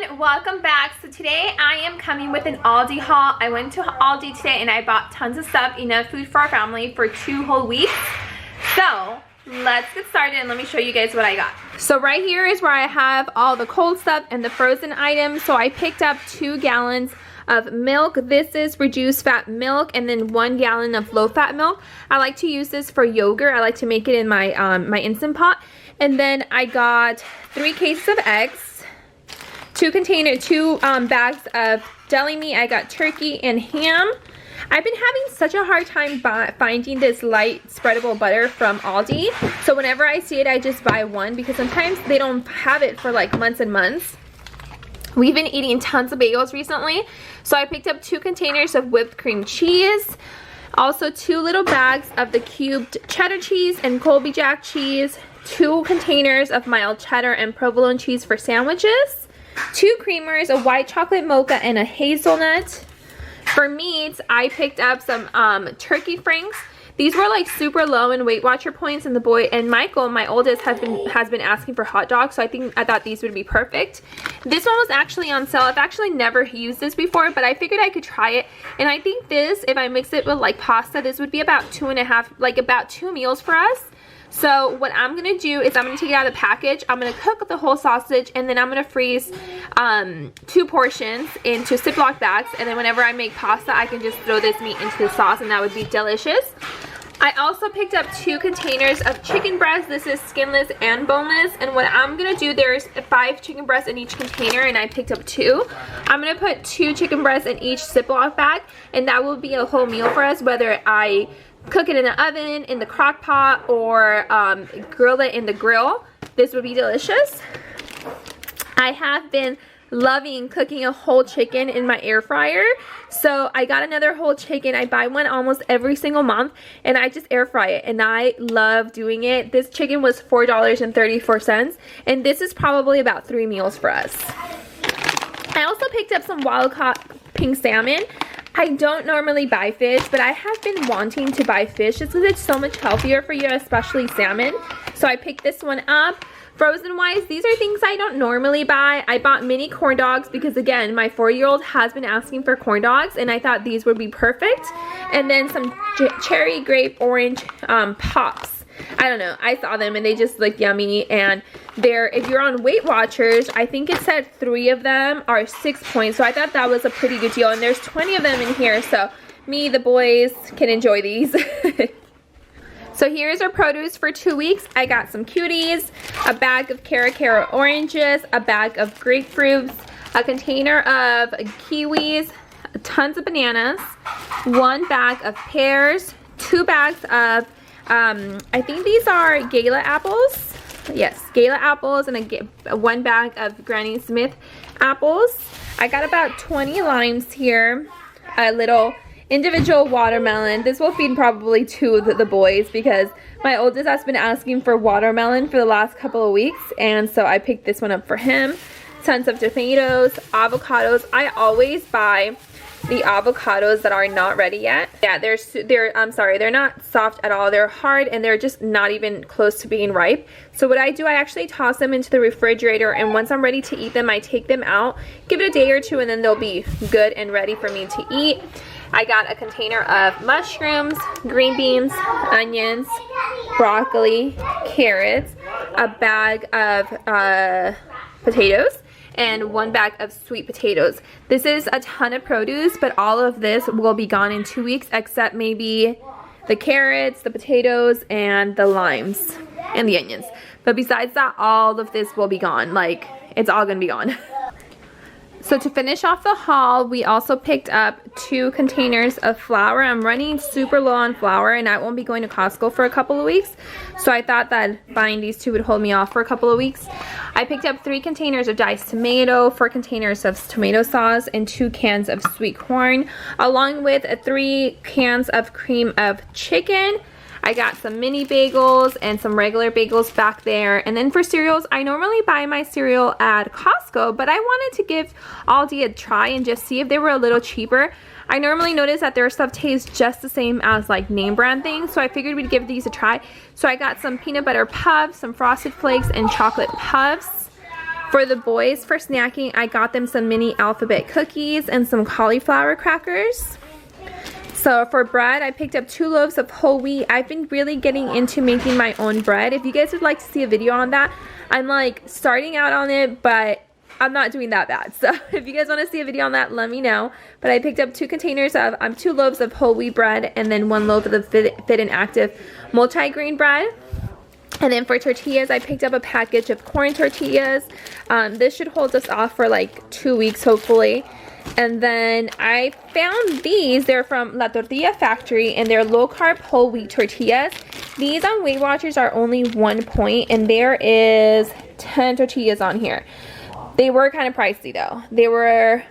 everyone, welcome back. So today I am coming with an Aldi haul. I went to Aldi today and I bought tons of stuff, enough food for our family for 2 whole weeks. So let's get started and let me show you guys what I got. So right here is where I have all the cold stuff and the frozen items. So I picked up 2 gallons of milk. This is reduced fat milk, and then 1 gallon of low fat milk. I like to use this for yogurt. I like to make it in my my Instant Pot. And then I got 3 cases of eggs, 2 bags of deli meat. I got turkey and ham. I've been having such a hard time finding this light spreadable butter from Aldi. So whenever I see it, I just buy one because sometimes they don't have it for like months and months. We've been eating tons of bagels recently. So I picked up 2 containers of whipped cream cheese. Also 2 little bags of the cubed cheddar cheese and Colby Jack cheese. 2 containers of mild cheddar and provolone cheese for sandwiches. 2 creamers, a white chocolate mocha, and a hazelnut. For meats, I picked up some turkey franks. These were like super low in Weight Watcher points, and the boy and Michael, my oldest, has been asking for hot dogs, so I thought these would be perfect. This one was actually on sale. I've actually never used this before, but I figured I could try it. And I think this, if I mix it with like pasta, this would be about 2.5, like about 2 meals for us. So what I'm going to do is I'm going to take it out of the package. I'm going to cook the whole sausage, and then I'm going to freeze 2 portions into Ziploc bags. And then whenever I make pasta, I can just throw this meat into the sauce, and that would be delicious. I also picked up 2 containers of chicken breasts. This is skinless and boneless. And what I'm going to do, there's 5 chicken breasts in each container, and I picked up 2. I'm going to put 2 chicken breasts in each Ziploc bag, and that will be a whole meal for us, whether I cook it in the oven, in the crock pot, or grill it in the grill. This would be delicious. I have been loving cooking a whole chicken in my air fryer. So I got another whole chicken. I buy one almost every single month, and I just air fry it, and I love doing it. This chicken was $4.34, and this is probably about 3 meals for us. I also picked up some wild caught pink salmon. I don't normally buy fish, but I have been wanting to buy fish just because it's so much healthier for you, especially salmon. So I picked this one up. Frozen wise, these are things I don't normally buy. I bought mini corn dogs because, again, my 4-year-old has been asking for corn dogs, and I thought these would be perfect. And then some cherry, grape, orange pops. I don't know, I saw them and they just look yummy, and they're, if you're on Weight Watchers, I think it said 3 of them are 6 points, so I thought that was a pretty good deal, and there's 20 of them in here, so me, the boys, can enjoy these. So here's our produce for 2 weeks. I got some cuties, a bag of Cara oranges, a bag of grapefruits, a container of kiwis, tons of bananas, 1 bag of pears, 2 bags of I think these are Gala apples. Yes, Gala apples, and 1 bag of Granny Smith apples. I got about 20 limes here, a little individual watermelon. This will feed probably 2 of the boys because my oldest has been asking for watermelon for the last couple of weeks, and so I picked this one up for him. Tons of tomatoes, avocados. I always buy the avocados that are not ready yet. Yeah, they're not soft at all. They're hard, and they're just not even close to being ripe. So what I do, I actually toss them into the refrigerator, and once I'm ready to eat them, I take them out, give it a day or 2, and then they'll be good and ready for me to eat. I got a container of mushrooms, green beans, onions, broccoli, carrots, a bag of potatoes, and 1 bag of sweet potatoes. This is a ton of produce, but all of this will be gone in 2 weeks, except maybe the carrots, the potatoes, and the limes, and the onions. But besides that, all of this will be gone. Like, it's all gonna be gone. So to finish off the haul, we also picked up 2 containers of flour. I'm running super low on flour, and I won't be going to Costco for a couple of weeks. So I thought that buying these 2 would hold me off for a couple of weeks. I picked up 3 containers of diced tomato, 4 containers of tomato sauce, and 2 cans of sweet corn, along with 3 cans of cream of chicken. I got some mini bagels and some regular bagels back there. And then for cereals, I normally buy my cereal at Costco, but I wanted to give Aldi a try and just see if they were a little cheaper. I normally notice that their stuff tastes just the same as like name brand things, so I figured we'd give these a try. So I got some peanut butter puffs, some frosted flakes, and chocolate puffs. For the boys, for snacking, I got them some mini alphabet cookies and some cauliflower crackers. So for bread, I picked up 2 loaves of whole wheat. I've been really getting into making my own bread. If you guys would like to see a video on that, I'm like starting out on it, but I'm not doing that bad. So if you guys want to see a video on that, let me know. But I picked up 2 containers of 2 loaves of whole wheat bread, and then 1 loaf of the Fit and Active multi-grain bread. And then for tortillas, I picked up a package of corn tortillas. This should hold us off for like 2 weeks, hopefully. And then I found these. They're from La Tortilla Factory, and they're low-carb whole wheat tortillas. These on Weight Watchers are only 1 point, and there is 10 tortillas on here. They were kind of pricey though. They were,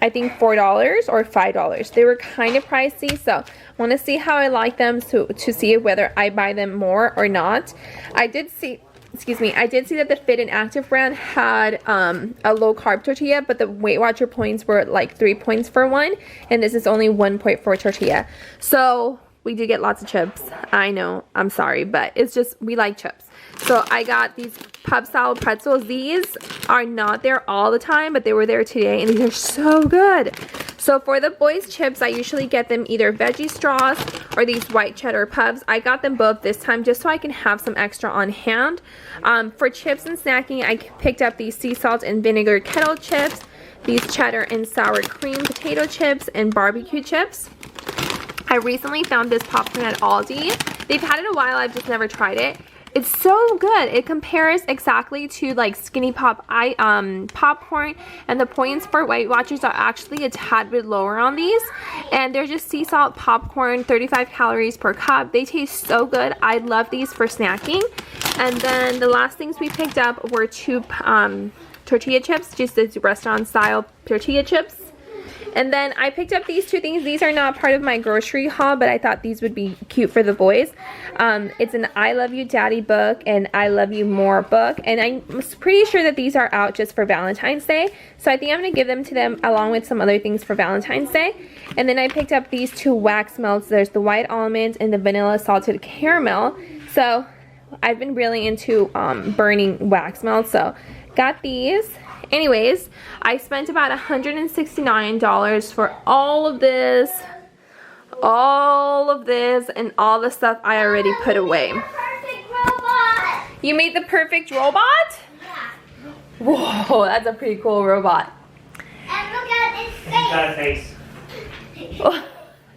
I think, $4 or $5. They were kind of pricey, so I want to see how I like them to see whether I buy them more or not. I did see that the Fit and Active brand had a low carb tortilla, but the Weight Watcher points were like 3 points for one, and this is only 1 point for a tortilla. So we did get lots of chips. I know, I'm sorry, but it's just, we like chips. So I got these pub style pretzels. These are not there all the time, but they were there today, and these are so good. So for the boys' chips, I usually get them either veggie straws or these white cheddar pubs. I got them both this time just so I can have some extra on hand. For chips and snacking, I picked up these sea salt and vinegar kettle chips, these cheddar and sour cream potato chips, and barbecue chips. I recently found this popcorn at Aldi. They've had it a while, I've just never tried it. It's so good. It compares exactly to like Skinny Pop popcorn, and the points for Weight Watchers are actually a tad bit lower on these. And they're just sea salt popcorn, 35 calories per cup. They taste so good. I love these for snacking. And then the last things we picked up were 2 tortilla chips, just the restaurant style tortilla chips. And then I picked up these 2 things. These are not part of my grocery haul, but I thought these would be cute for the boys. It's an I Love You Daddy book and I Love You More book. And I'm pretty sure that these are out just for Valentine's Day. So I think I'm going to give them to them along with some other things for Valentine's Day. And then I picked up these 2 wax melts. There's the white almond and the vanilla salted caramel. So I've been really into burning wax melts. So got these. Anyways, I spent about $169 for all of this, and all the stuff I already put away. You made the perfect robot? Yeah. Whoa, that's a pretty cool robot. And look at its face. It's got a face. Oh,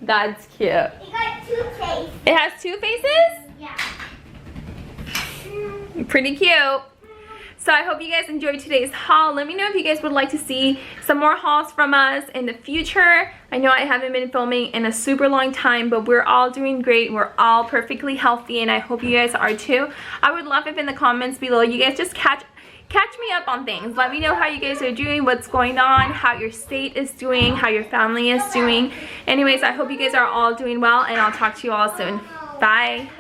that's cute. It got 2 faces. It has 2 faces? Yeah. Pretty cute. So I hope you guys enjoyed today's haul. Let me know if you guys would like to see some more hauls from us in the future. I know I haven't been filming in a super long time, but we're all doing great. We're all perfectly healthy, and I hope you guys are too. I would love if in the comments below you guys just catch me up on things. Let me know how you guys are doing, what's going on, how your state is doing, how your family is doing. Anyways, I hope you guys are all doing well, and I'll talk to you all soon. Bye.